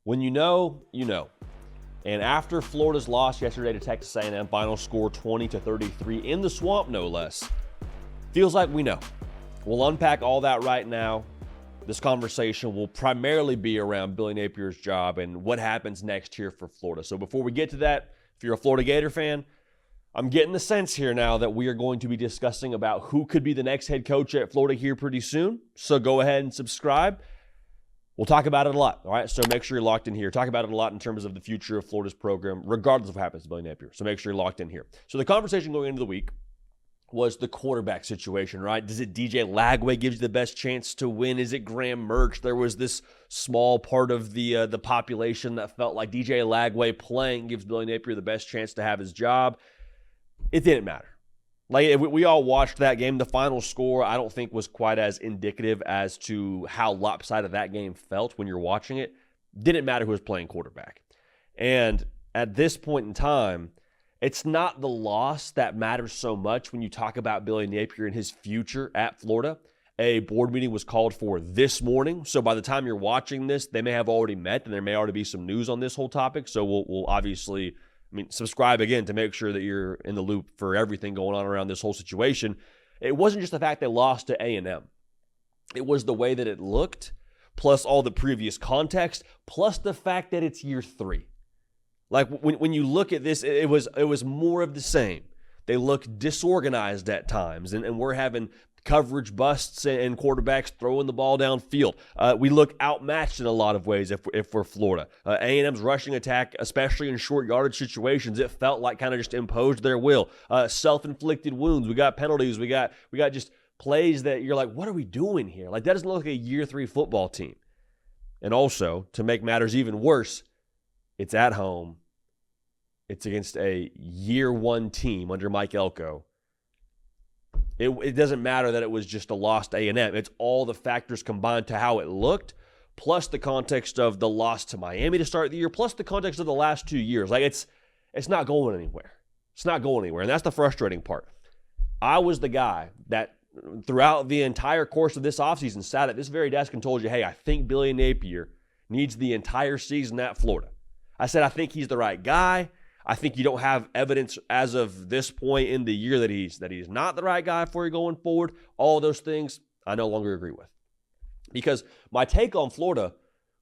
When you know, you know. And after Florida's loss yesterday to Texas A&M, final score 20-33 in the Swamp, no less, feels like we know. We'll unpack all that right now. This conversation will primarily be around Billy Napier's job and what happens next here for Florida. So before we get to that, if you're a Florida Gator fan, I'm getting the sense here now that we are going to be discussing about who could be the next head coach at Florida here pretty soon. So go ahead and subscribe. We'll talk about it a lot, all right? So make sure you're locked in here. Talk about it a lot in terms of the future of Florida's program, regardless of what happens to Billy Napier. So make sure you're locked in here. So the conversation going into the week was the quarterback situation, right? Does it DJ Lagway gives you the best chance to win? Is it Graham Mertz? There was this small part of the population that felt like DJ Lagway playing gives Billy Napier the best chance to have his job. It didn't matter. Like, we all watched that game. The final score, I don't think, was quite as indicative as to how lopsided that game felt when you're watching it. Didn't matter who was playing quarterback. And at this point in time, it's not the loss that matters so much when you talk about Billy Napier and his future at Florida. A board meeting was called for this morning. So by the time you're watching this, they may have already met and there may already be some news on this whole topic. So we'll obviously... subscribe again to make sure that you're in the loop for everything going on around this whole situation. It wasn't just the fact they lost to A&M. It was the way that it looked, plus all the previous context, plus the fact that it's year 3. Like, when you look at this, it was more of the same. They look disorganized at times, and we're having coverage busts and quarterbacks throwing the ball downfield. We look outmatched in a lot of ways if we're Florida. A&M's rushing attack, especially in short yardage situations, it felt like kind of just imposed their will. Self-inflicted wounds. We got penalties. We got just plays that you're like, what are we doing here? Like, that doesn't look like a year 3 football team. And also, to make matters even worse, it's at home. It's against a year 1 team under Mike Elko. It doesn't matter that it was just a loss to A&M. It's all the factors combined to how it looked, plus the context of the loss to Miami to start the year, plus the context of the last 2 years. Like, it's not going anywhere. It's not going anywhere, and that's the frustrating part. I was the guy that throughout the entire course of this offseason sat at this very desk and told you, hey, I think Billy Napier needs the entire season at Florida. I said I think he's the right guy. I think you don't have evidence as of this point in the year that he's not the right guy for you going forward. All of those things I no longer agree with. Because my take on Florida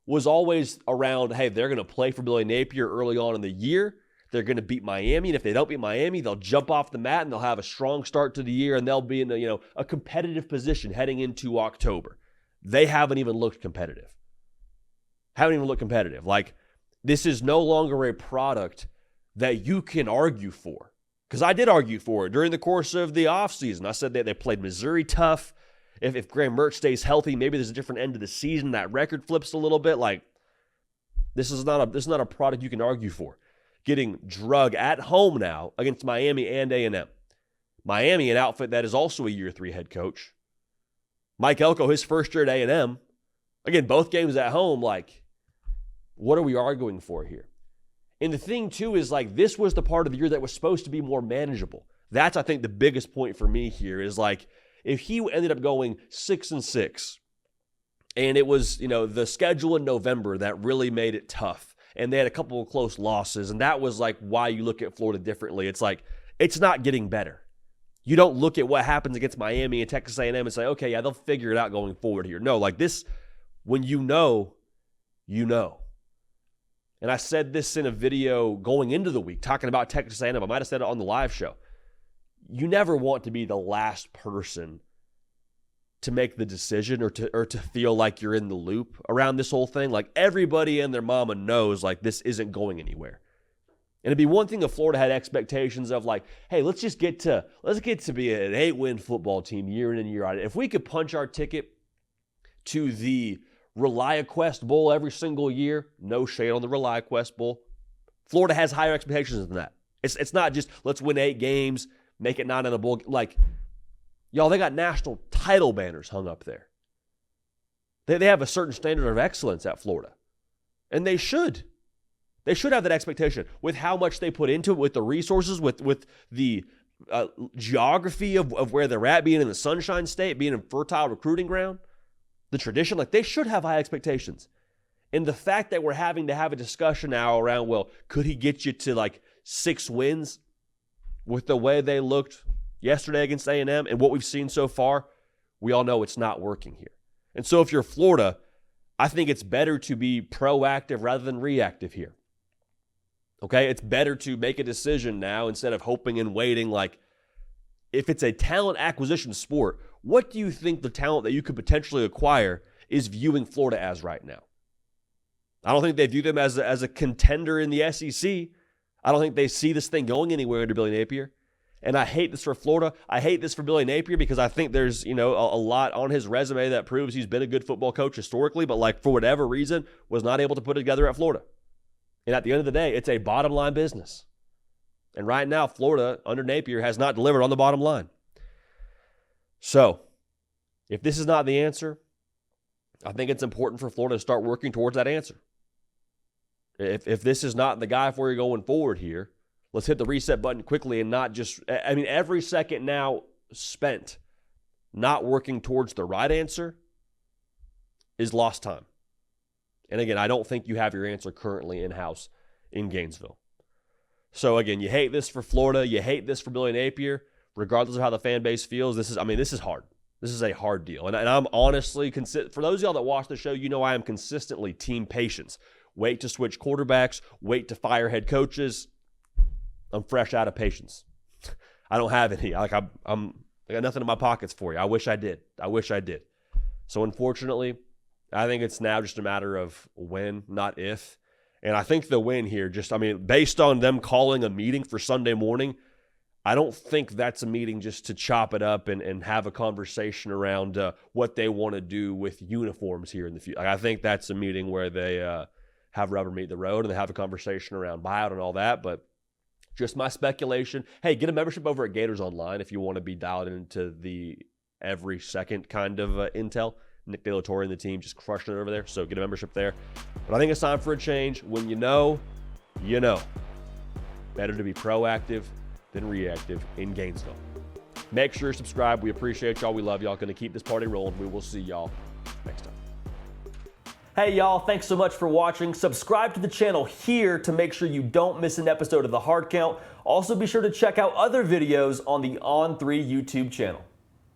was always around, hey, they're going to play for Billy Napier early on in the year. They're going to beat Miami, and if they don't beat Miami, they'll jump off the mat and they'll have a strong start to the year, and they'll be in a competitive position heading into October. They haven't even looked competitive. Like, this is no longer a product that you can argue for. Because I did argue for it during the course of the offseason. I said that they played Missouri tough. If Graham Mertz stays healthy, maybe there's a different end of the season. That record flips a little bit. Like, this is not a product you can argue for. Getting drug at home now against Miami and A&M. Miami, an outfit that is also a year 3 head coach. Mike Elko, his first year at A&M. Again, both games at home. Like, what are we arguing for here? And the thing, too, is like this was the part of the year that was supposed to be more manageable. That's, I think, the biggest point for me here is like if he ended up going 6-6 and it was, the schedule in November that really made it tough and they had a couple of close losses and that was like why you look at Florida differently. It's like it's not getting better. You don't look at what happens against Miami and Texas A&M and say, okay, yeah, they'll figure it out going forward here. No, like this, when you know, you know. And I said this in a video going into the week, talking about Texas A&M. I might have said it on the live show. You never want to be the last person to make the decision or to feel like you're in the loop around this whole thing. Like, everybody and their mama knows, like, this isn't going anywhere. And it'd be one thing if Florida had expectations of like, hey, let's get to be an 8-win football team year in and year out. If we could punch our ticket to the ReliaQuest Bowl every single year, no shade on the ReliaQuest Bowl. Florida has higher expectations than that. It's not just let's win 8 games, make it 9 in a bowl. Like, y'all, they got national title banners hung up there. They have a certain standard of excellence at Florida, and they should. They should have that expectation with how much they put into it, with the resources, with the geography of where they're at, being in the Sunshine State, being in fertile recruiting ground. The tradition, like they should have high expectations. And the fact that we're having to have a discussion now around, well, could he get you to like 6 wins with the way they looked yesterday against A&M and what we've seen so far, we all know it's not working here. And so if you're Florida, I think it's better to be proactive rather than reactive here. Okay, it's better to make a decision now instead of hoping and waiting. Like, if it's a talent acquisition sport, what do you think the talent that you could potentially acquire is viewing Florida as right now? I don't think they view them as a contender in the SEC. I don't think they see this thing going anywhere under Billy Napier. And I hate this for Florida. I hate this for Billy Napier because I think there's, a lot on his resume that proves he's been a good football coach historically, but like for whatever reason was not able to put it together at Florida. And at the end of the day, it's a bottom line business. And right now, Florida under Napier has not delivered on the bottom line. So, if this is not the answer, I think it's important for Florida to start working towards that answer. If this is not the guy for you going forward here, let's hit the reset button quickly and not just, every second now spent not working towards the right answer is lost time. And again, I don't think you have your answer currently in-house in Gainesville. So again, you hate this for Florida. You hate this for Billy Napier. Regardless of how the fan base feels, this is hard. This is a hard deal. And I'm honestly, for those of y'all that watch the show, I am consistently team patience. Wait to switch quarterbacks. Wait to fire head coaches. I'm fresh out of patience. I don't have any. I got nothing in my pockets for you. I wish I did. So unfortunately, I think it's now just a matter of when, not if. And I think the win here, based on them calling a meeting for Sunday morning, I don't think that's a meeting just to chop it up and have a conversation around what they want to do with uniforms here in the future. I think that's a meeting where they have rubber meet the road and they have a conversation around buyout and all that. But just my speculation. Hey, get a membership over at Gators Online if you want to be dialed into the every second kind of intel. Nick De La Torre and the team just crushing it over there, so get a membership there. But I think it's time for a change. When you know. Better to be proactive than reactive in Gainesville. Make sure you're subscribed. We appreciate y'all. We love y'all. Going to keep this party rolling. We will see y'all next time. Hey, y'all. Thanks so much for watching. Subscribe to the channel here to make sure you don't miss an episode of The Hard Count. Also, be sure to check out other videos on the On3 YouTube channel.